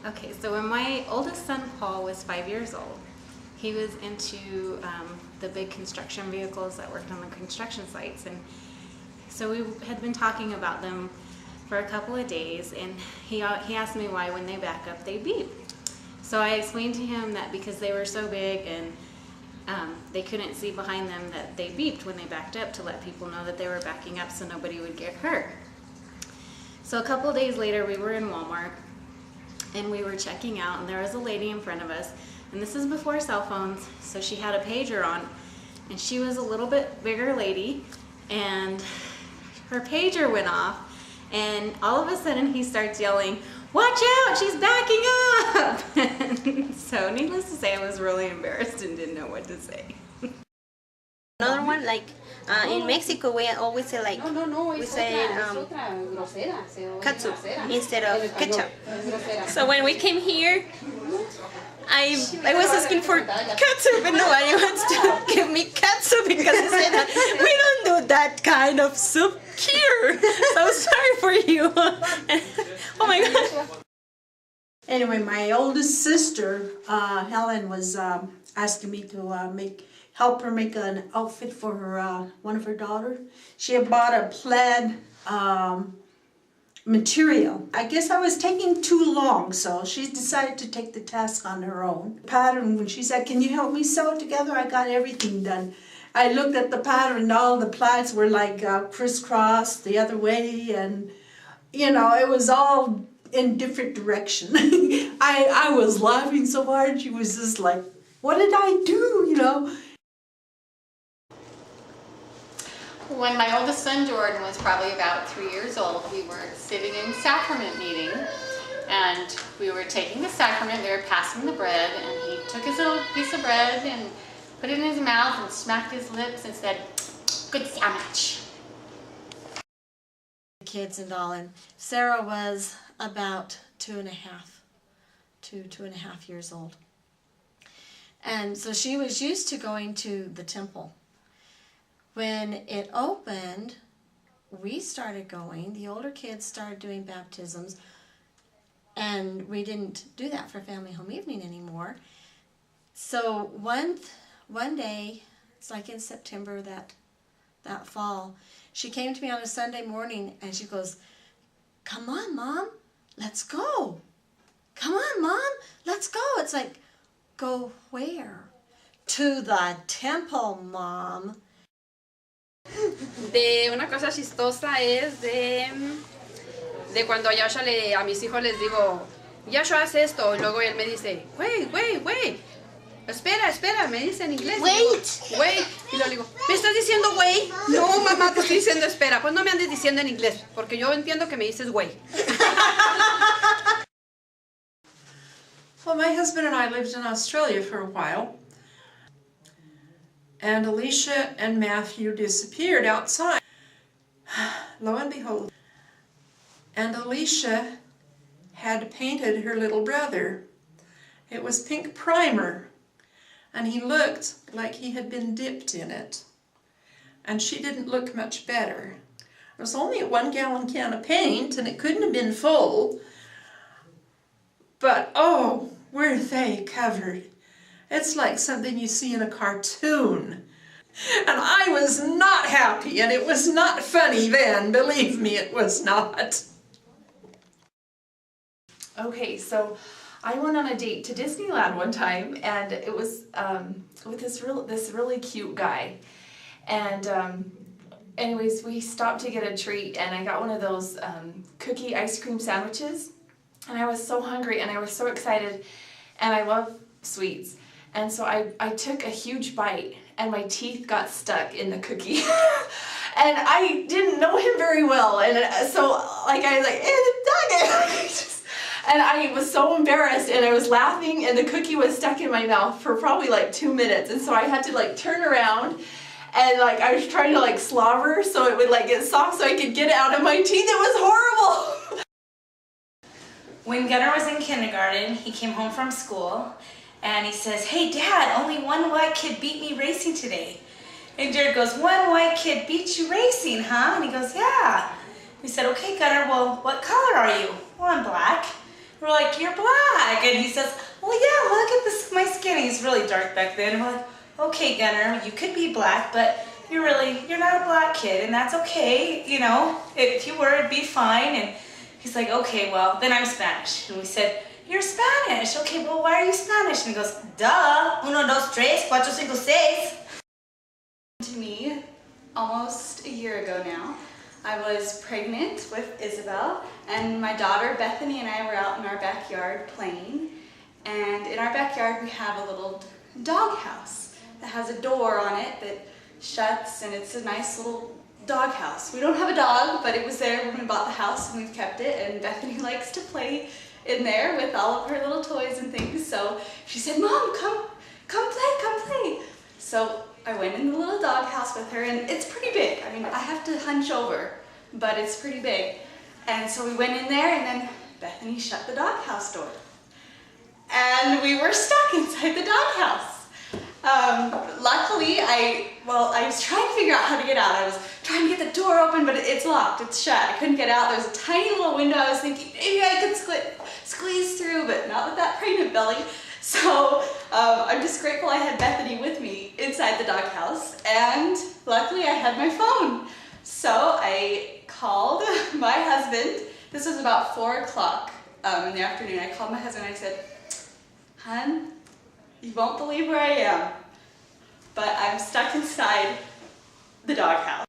Okay, so when my oldest son Paul was 5 years old, he was into the big construction vehicles that worked on the construction sites, and so we had been talking about them for a couple of days, and he asked me why when they back up they beep. So I explained to him that because they were so big and they couldn't see behind them, that they beeped when they backed up to let people know that they were backing up so nobody would get hurt. So a couple of days later we were in Walmart and we were checking out, and there was a lady in front of us, and this is before cell phones, so she had a pager on, and she was a little bit bigger lady, and her pager went off, and all of a sudden he starts yelling, "Watch out, she's backing up!" So needless to say, I was really embarrassed and didn't know what to say. Another one, like in Mexico, we always say like, we say katsu instead of ketchup. So when we came here, I was asking for katsu, but nobody wants to give me katsu because they say that we don't do that kind of soup here. So sorry for you. Oh my God. Anyway, my oldest sister, Helen, was asking me to help her make an outfit for her one of her daughters. She had bought a plaid material. I guess I was taking too long, so she decided to take the task on her own. Pattern, when she said, "Can you help me sew it together?" I got everything done. I looked at the pattern and all the plaids were like crisscrossed the other way, and you know, it was all in different direction. I was laughing so hard. She was just like, "What did I do?" You know. When my oldest son Jordan was probably about 3 years old, we were sitting in sacrament meeting, and we were taking the sacrament. They were passing the bread, and he took his little piece of bread and put it in his mouth and smacked his lips and said, "Good sandwich." Kids and all, and Sarah was about 2.5 years old, and so she was used to going to the temple. When it opened, we started going. The older kids started doing baptisms, and we didn't do that for family home evening anymore. So one day, it's like in September that fall, she came to me on a Sunday morning and she goes, "Come on, Mom, let's go. Come on, Mom, let's go." It's like, "Go where?" "To the temple, Mom." De una cosa chistosa es de cuando a Yasha a mis hijos les digo, "Yasha, haz esto", y luego él me dice, wait, espera, me dice en inglés. Wait, y luego digo, "¿Me estás diciendo wait?" "No, mamá, te estoy diciendo espera." "Pues no me andes diciendo en inglés, porque yo entiendo que me dices wait." Well, my husband and I lived in Australia for a while, and Alicia and Matthew disappeared outside. Lo and behold, and Alicia had painted her little brother. It was pink primer, and he looked like he had been dipped in it. And she didn't look much better. It was only a 1-gallon can of paint, and it couldn't have been full. But oh, were they covered. It's like something you see in a cartoon. And I was not happy, and it was not funny then. Believe me, it was not. Okay, so I went on a date to Disneyland one time, and it was with this really cute guy. And anyways, we stopped to get a treat, and I got one of those cookie ice cream sandwiches. And I was so hungry, and I was so excited, and I love sweets. And so I took a huge bite, and my teeth got stuck in the cookie. And I didn't know him very well, and so like I was like, and I was so embarrassed, and I was laughing, and the cookie was stuck in my mouth for probably like 2 minutes, and so I had to like turn around, and like I was trying to like slobber so it would like get soft so I could get it out of my teeth. It was horrible. When Gunnar was in kindergarten, he came home from school and he says, "Hey Dad, only one white kid beat me racing today." And Jared goes, "One white kid beat you racing, huh?" And he goes, "Yeah." We said, "Okay Gunnar, well what color are you?" "Well, I'm black." We're like, you're black. And he says, well, yeah, look at this, my skin. He's really dark back then. And we're like, okay, Gunnar, you could be black, but you're not a black kid, and that's okay. You know, if you were, it'd be fine. And he's like, okay, well, then I'm Spanish. And we said, you're Spanish. Okay, well, why are you Spanish? And he goes, duh, 1, 2, 3, 4, 5, 6. To me, almost a year ago now, I was pregnant with Isabel, and my daughter Bethany and I were out in our backyard playing. And in our backyard we have a little dog house that has a door on it that shuts, and it's a nice little dog house. We don't have a dog, but it was there when we bought the house, and we've kept it, and Bethany likes to play in there with all of her little toys and things. So she said, Mom, come play. So I went in the little dog house with her, and it's pretty big. I mean, I have to hunch over, but it's pretty big. And so we went in there, and then Bethany shut the dog house door. And we were stuck inside the dog house. Luckily, I was trying to figure out how to get out. I was trying to get the door open, but it's locked, it's shut. I couldn't get out. There was a tiny little window. I was thinking maybe I could squeeze through, but not with that pregnant belly. So I'm just grateful I had Bethany with me inside the dog house, and luckily I had my phone. So I called my husband. This was about 4 o'clock in the afternoon. I called my husband and I said, Hun, you won't believe where I am, but I'm stuck inside the doghouse.